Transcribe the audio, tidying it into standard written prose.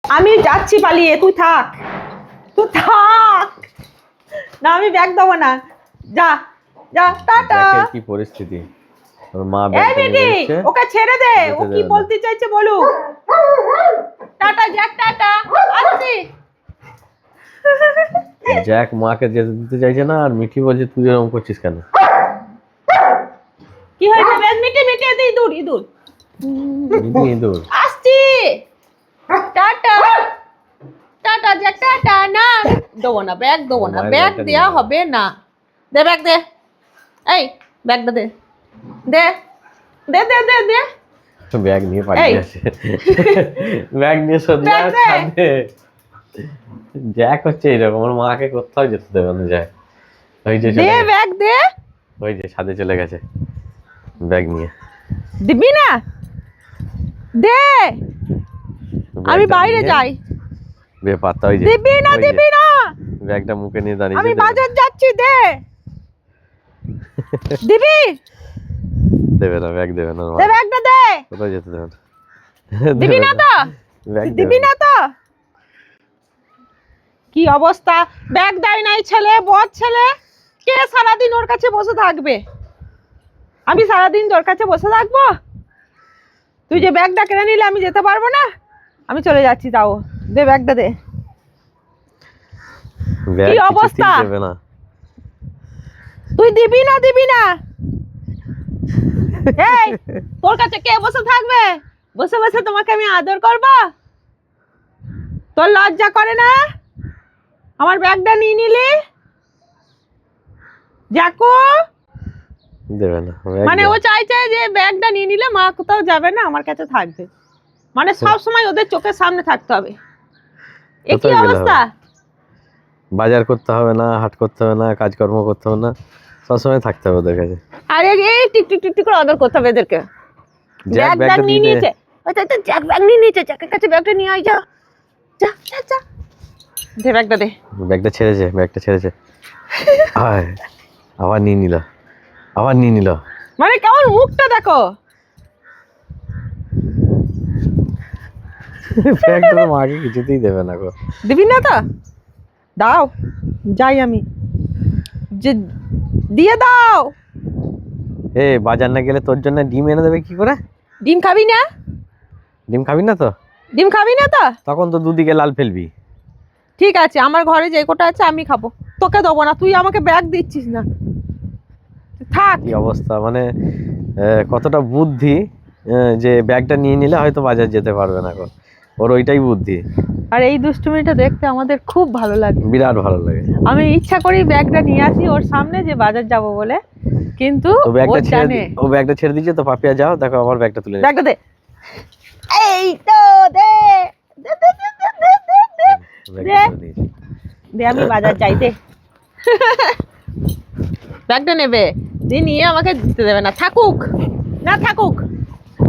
আমি যাচ্ছি পালিয়ে, তুই থাক, তুই থাক না, আমি ব্যাগ দেবো না, যা যা, টাটা। কি পরিস্থিতি, ওর মা এই বেটি, ওকে ছেড়ে দে, ও কি বলতে চাইছে বলুক। টাটা জ্যাক, টাটা, আসছি। জ্যাক মাকে যেতে দিতে চাইছে না, আর মিঠি বলছে তুই এরকম করছিস কেন? কি হয়েছে? বেশ মিঠি মিঠি, ইঁদুর ইঁদুর ইঁদুর আসছি। Tata tata Jack, tata. না দেবো না, ব্যাগ দেবো না, ব্যাগ দেয়া হবে না। দে ব্যাগ, দে, এই ব্যাগটা দে, দে দে দে দে দে। ব্যাগ নিয়ে পালিয়ে আসে, ব্যাগ নিয়ে সত্যি ছাদে। জ্যাক হচ্ছে এরকম, ওর মাকে কোথাও যেতে দেবে না জ্যাক। ওই যে দে ব্যাগ দে, ওই যে ছাদে চলে গেছে ব্যাগ নিয়ে। দিবি না? দে, আমি বাইরে যাই। বেপাত্তা, ওই যে দিবি না, দিবি না। ব্যাগটা মুখে নিয়ে দাঁড়িয়ে, আমি বাজার যাচ্ছি, দে। দিবি? দেবে না, ব্যাগ দেবে না, দে ব্যাগটা দে। কোথাও যেতে দেবে না। দিবি না তো? দিবি না তো? কি অবস্থা, ব্যাগ দেয় নাই ছেলে, বদ ছেলে। কে সারাদিন ওর কাছে বসে থাকবে? আমি সারাদিন তোর কাছে বসে থাকবো? তুই যে ব্যাগটা কিনে নিলে আমি যেতে পারবো না? আমি চলে যাচ্ছি, তাও দে ব্যাগটা দে। কি অবস্থা, দেবে না। তুই দিবি না, দিবি না? এই, তোর কাছে কে বসে থাকবে? বসে বসে তোমাকে আমি আদর করব? তোর লজ্জা করে না? আমার ব্যাগটা নিয়ে নিলি। যাকো, দেবে না, মানে ও চাইছে যে ব্যাগটা নিয়ে নিলে মা কোথাও যাবে না, আমার কাছে থাকবে, মানে সব সময় ওদের চোখের সামনে থাকতে হবে। এ কি অবস্থা? বাজার করতে হবে না, হাট করতে হবে না, কাজকর্ম করতে হবে না, সবসময় থাকতে হবে ওদের কাছে। আরে এই টিক টিক টিক টিক করে আদর করতে হবে এদেরকে। ব্যাগ নিয়ে নিয়েছে, আচ্ছা জ্যাক ব্যাগ নিয়ে নিয়েছে, জ্যাকের কাছে ব্যাগটা নিয়ে আয়, যা যা যা যা। দে ব্যাগটা দে। ব্যাগটা ছেড়েছে, ব্যাগটা ছেড়েছে। আয়, আবার নিয়ে নিল, আবার নিয়ে নিল। মানে কেমন মুখটা দেখো। ব্যাগটা তো মাকে কিছুতেই দেবে না গো। দিবি না তো? দাও, যাই আমি, যে দিয়ে দাও। এ বাজার না গেলে তোর জন্য ডিম এনে দেবে কি করে? ডিম খাবি না? ডিম খাবি না তো? ডিম খাবি না তো? তখন তো দুদিকে লাল ফেলবি। ঠিক আছে, আমার ঘরে যে কোটা আছে আমি খাবো, তোকে দেবো না। তুই আমাকে ব্যাগ দিচ্ছিস না, থাক। কি অবস্থা, মানে কতটা বুদ্ধি, যে ব্যাগটা নিয়ে নিলে হয়তো বাজার যেতে পারবে না এখন, ওর ওইটাই বুদ্ধি। আর এই দুষ্টুমিটা দেখতে আমাদের খুব ভালো লাগে, বিরাট ভালো লাগে। আমি ইচ্ছা করি ব্যাগটা নিয়ে আসি ওর সামনে যে বাজার যাব বলে, কিন্তু ও ব্যাগটা ছেড়ে দিয়েছে তো। পাপিয়া যাও, দেখো আমার ব্যাগটা তুলে ব্যাগটা দে। এই তো দে দে দে দে দে দে দে দে দে, আমি বাজার যাই, দে। ব্যাগটা নেবে, দিয়ে নিয়ে আমাকে দিতে দেবে না, থাকুক না থাকুক।